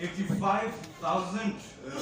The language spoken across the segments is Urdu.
85,000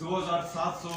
2,700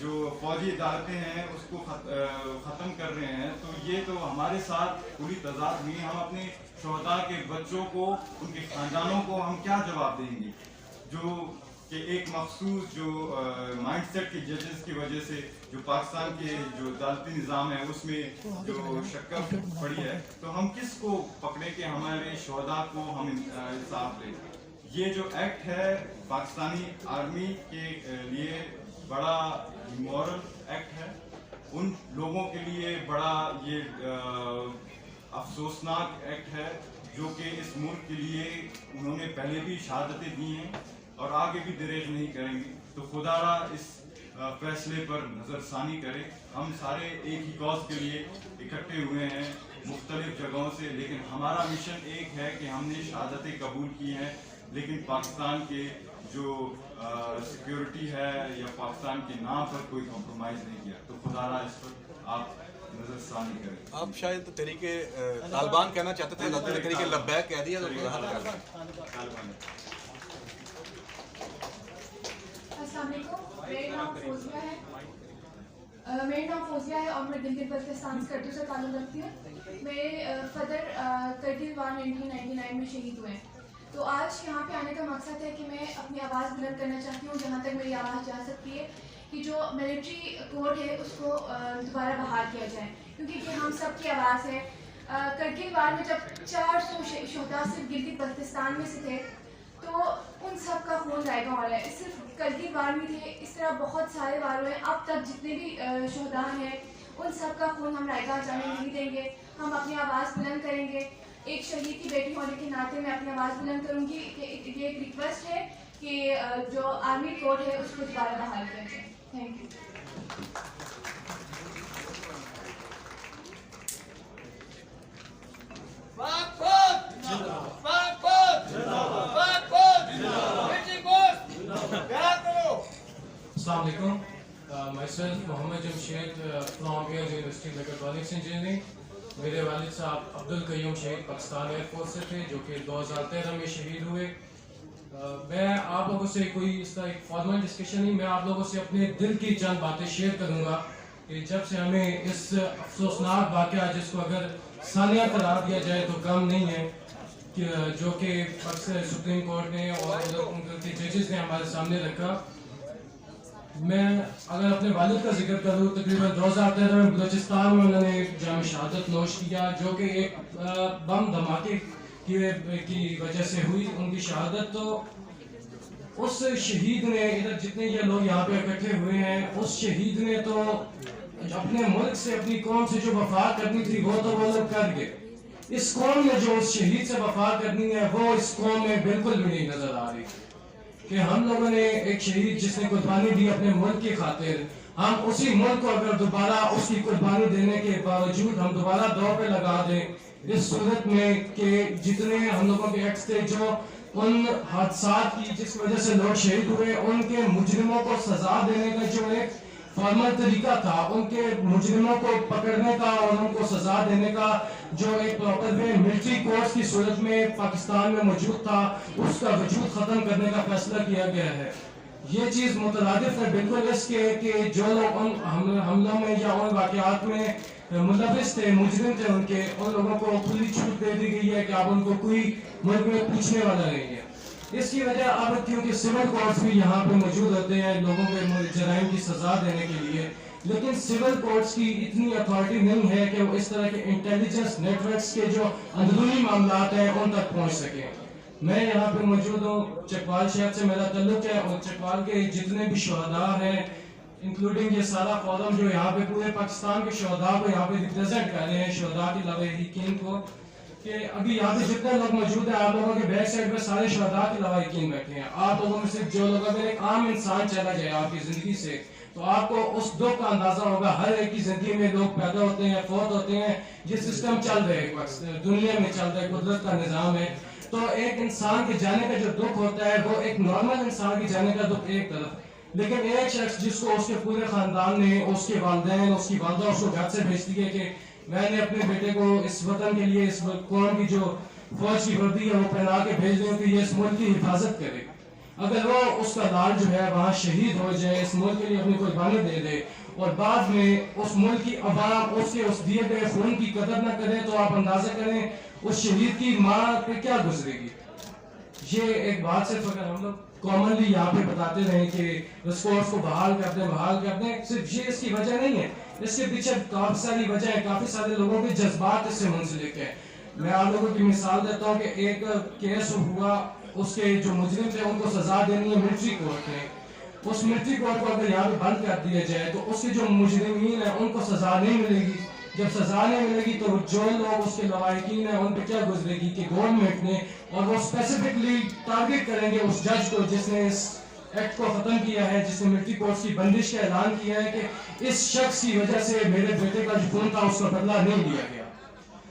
جو فوجی عدالتیں ہیں اس کو ختم کر رہے ہیں، تو یہ تو ہمارے ساتھ پوری تضاد ہوئی. ہم اپنے شہداء کے بچوں کو، ان کے خاندانوں کو ہم کیا جواب دیں گے؟ جو کہ ایک مخصوص جو مائنڈ سیٹ کے ججز کی وجہ سے جو پاکستان کے جو عدالتی نظام ہے اس میں جو شکست پڑی ہے، تو ہم کس کو پکڑے کہ ہمارے شہداء کو ہم انصاف دیں؟ یہ جو ایکٹ ہے پاکستانی آرمی کے لیے بڑا مورل ایکٹ ہے، ان لوگوں کے لیے بڑا یہ افسوسناک ایکٹ ہے جو کہ اس ملک کے لیے انہوں نے پہلے بھی شہادتیں دی ہیں اور آگے بھی دریغ نہیں کریں گے. تو خدا را اس فیصلے پر نظر ثانی کرے. ہم سارے ایک ہی کاز کے لیے اکٹھے ہوئے ہیں مختلف جگہوں سے، لیکن ہمارا مشن ایک ہے کہ ہم نے شہادتیں قبول کی ہیں، لیکن پاکستان کے جو سیکیورٹی ہے یا پاکستان کے نام پر کوئی کمپرومائز نہیں کیا. تو خدا را اس پر آپ نظر ثانی کریں. آپ شاید تحریک طالبان کہنا چاہتے تھے، تحریک لبیک کہہ دیا. السلام علیکم، میرا نام فوزیہ ہے اور میں گلگت بلتستان کرتو سے تعلق رکھتی ہوں. میرے فادر 31/1999 میں شہید ہوئے ہیں. تو آج یہاں پہ آنے کا مقصد ہے کہ میں اپنی آواز بلند کرنا چاہتی ہوں جہاں تک میری آواز جا سکتی ہے، کہ جو ملٹری کوڈ ہے اس کو دوبارہ بحال کیا جائے، کیونکہ یہ ہم سب کی آواز ہے. کرگل وار میں جب 400 شہداء صرف گلگت بلتستان میں سے تھے تو ان سب کا خون ضائع ہو رہا ہے. صرف کرگل وار میں تھے، اس طرح بہت سارے وار ہوئے. اب تک جتنے بھی شہداء ہیں ان سب کا خون ہم رائے گاہ جانے نہیں دیں گے. ہم اپنی آواز بلند کریں گے. ایک شہید کی بیٹی ہونے کے ناطے میں اپنی آواز بلند کروں گی کہ یہ ایک ریکویسٹ ہے کہ جو آرمی کوڈ ہے اس کو دوبارہ بحال کیا جائے. Thank you. السلام علیکم. myself Muhammad Jamshed from Air University mechatronics engineering. میرے والد صاحب عبدالقیوم شہید پاکستان ایئر فورس سے تھے جو کہ 2013 میں شہید ہوئے. میں آپ لوگوں سے کوئی اس طرح ایک فارمل ڈسکشن نہیں، میں آپ لوگوں سے اپنے دل کی چند باتیں شیئر کروں گا کہ جب سے ہمیں اس افسوسناک واقعہ جس کو اگر ثانیہ قرار دیا جائے تو کم نہیں ہے، جو کہ سپریم کورٹ نے اور ان کے ججز نے ہمارے سامنے رکھا. میں اگر اپنے والد کا ذکر کروں، تقریباً 2013 میں بلوچستان میں انہوں نے جام شہادت نوش کیا، جو کہ ایک بم دھماکے کی وجہ سے ہوئی ان کی شہادت. تو اس شہید نے، ادھر جتنے یہ لوگ یہاں پہ اکٹھے ہوئے ہیں، اس شہید نے تو اپنے ملک سے، اپنی قوم سے جو وفا کرنی تھی وہ تو وہ لوگ کر گئے. اس قوم میں جو اس شہید سے وفا کرنی ہے وہ اس قوم میں بالکل بھی نہیں نظر آ رہی. کہ ہم لوگوں نے ایک شہید جس نے قربانی دی اپنے ملک کی خاطر، ہم اسی ملک کو اگر دوبارہ اس کی قربانی دینے کے باوجود ہم دوبارہ دو پہ لگا دیں اس صورت میں کہ جتنے ہم لوگوں کے ایکٹس تھے جو ان حادثات کی جس وجہ سے لوگ شہید ہوئے، ان کے مجرموں کو سزا دینے کا جو ایک فارمل طریقہ تھا، ان کے مجرموں کو پکڑنے کا اور ان کو سزا دینے کا جو ایک پراپر وے ملٹری کورٹس کی صورت میں پاکستان میں موجود تھا، اس کا وجود ختم کرنے کا فیصلہ کیا گیا ہے. یہ چیز مترادف ہے بالکل اس کے کہ جو لوگ ان حملوں میں یا ان واقعات میں ملوث تھے، مجرم تھے، ان لوگوں کو کھلی چھوٹ دے دی گئی ہے کہ اب ان کو کوئی ملک میں پوچھنے والا نہیں ہے. اس کی وجہ اب کیونکہ سول کورٹس بھی یہاں پہ موجود ہوتے ہیں لوگوں کے جرائم کی سزا دینے کے لیے، لیکن سول کورٹس کی اتنی اتھارٹی نہیں ہے کہ وہ اس طرح کے انٹیلیجنس نیٹ ورکس کے جو اندرونی معاملات ہیں ان تک پہنچ سکیں. میں یہاں پہ موجود ہوں، چکوال شہر سے میرا تعلق ہے، اور چکوال کے جتنے بھی شہداء ہیں انکلوڈنگ یہ سارا فورم جو یہاں پہ پورے پاکستان کے شہداء کو یہاں پہ ریپریزنٹ کر رہے ہیں، شہداء کی لواحقین کو، کہ ابھی یہاں پہ جتنے لوگ موجود ہیں آپ لوگوں کے بیک سائڈ میں سارے شہداء کے لواحقین بیٹھے ہیں. آپ لوگوں میں سے جو لوگ اگر ایک عام انسان چلا جائے آپ کی زندگی سے تو آپ کو اس دکھ کا اندازہ ہوگا. ہر ایک کی زندگی میں لوگ پیدا ہوتے ہیں، فوت ہوتے ہیں، یہ سسٹم چل رہے ہیں، دنیا میں چل رہا ہے، قدرت کا نظام ہے. تو ایک انسان کے جانے کا جو دکھ ہوتا ہے وہ ایک نارمل انسان کے جانے کا دکھ ایک طرف، لیکن ایک شخص جس کو اس کے پورے خاندان نے، اس کے والدین، اس کی والدہ اس کو گھر سے بھیجتی ہے کہ میں نے اپنے بیٹے کو اس وطن کے لیے، اس قوم کی جو فوج کی وردی ہے وہ پہنا کے بھیج دیں کہ یہ اس ملک کی حفاظت کرے. اگر وہ اس کا لال جو ہے وہاں شہید ہو جائے, اس ملک کے لیے اپنی قربانی دے دے, اور بعد میں اس ملک کی عوام اس کے اس دیے گئے خون کی قدر نہ کرے, تو آپ اندازہ کریں اس شہید کی ماں پہ کیا گزرے گی. یہ ایک بات صرف اگر ہم لوگ کامنلی یہاں پہ بتاتے رہیں کہ ریسکورس کو بحال کر دیں, صرف یہ اس کی وجہ نہیں ہے, اس کے پیچھے کافی ساری وجہ ہے, کافی سارے لوگوں کے جذبات اس سے منسلک ہیں. میں آپ لوگوں کی مثال دیتا ہوں کہ ایک کیس ہوا, اس کے جو مجرم تھے ان کو سزا دینی ہے ملٹری کورٹ نے. اس ملٹری کورٹ کو اگر یہاں پہ بند کر دیا جائے تو اس کے جو مجرمین ہیں ان کو سزا نہیں ملے گی. جب سزا نہیں ملے گی تو جو لوگ اس کے لواحقین ہیں ان پہ کیا گزرے گی کہ گورنمنٹ نے, اور وہ اسپیسیفکلی ٹارگیٹ کریں گے اس جج کو جس نے اس ایکٹ کو ختم کیا ہے, جس نے ملٹری کورٹ کی بندش کا اعلان کیا ہے کہ اس شخص کی وجہ سے میرے بیٹے کا جو خون تھا اس کا بدلہ نہیں لیا گیا.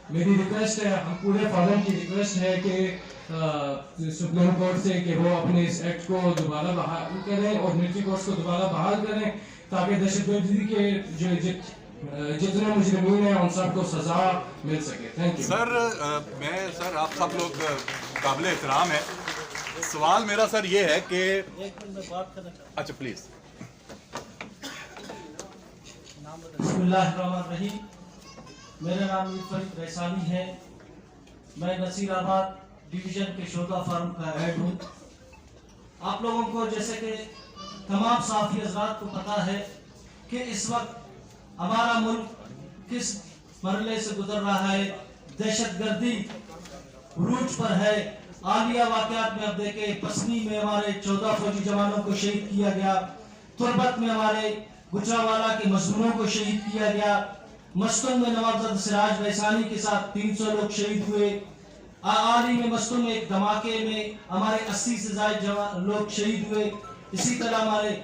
میری ریکویسٹ ہے, ہم پورے فارم کی ریکویسٹ ہے کہ سپریم کورٹ سے کہ وہ اپنے اس ایکٹ کو دوبارہ بحال کریں اور ملٹری کورٹس کو دوبارہ بحال کریں, تاکہ دہشت گردی کے جو جتنے مجرمین ہیں ان سب کو سزا مل سکے. Thank you sir. آپ سب لوگ قابل احترام ہیں. سوال میرا سر یہ ہے کہ اچھا پلیز. بسم اللہ الرحمن الرحیم. میرا نام فرید ریسانی ہے. میں نصیر آباد ڈویژن کے شودا فارم کا ہیڈ ہوں. آپ لوگوں کو جیسے کہ تمام صحافی حضرات کو پتہ ہے کہ اس وقت ہمارا ملک کس مرحلے سے گزر رہا ہے. دہشت گردی عروج پر ہے. حالیہ واقعات میں اب دیکھیں, پسنی میں ہمارے 14 فوجی جوانوں کو شہید کیا گیا, تربت میں ہمارے گجرانوالہ کے مزدوروں کو شہید کیا گیا, مستوں میں نوابزادہ سراج ریسانی کے ساتھ 300 لوگ شہید ہوئے, حال ہی میں مستوں میں ایک دھماکے میں ہمارے 80 سے زائد لوگ شہید ہوئے. اسی طرح ہمارے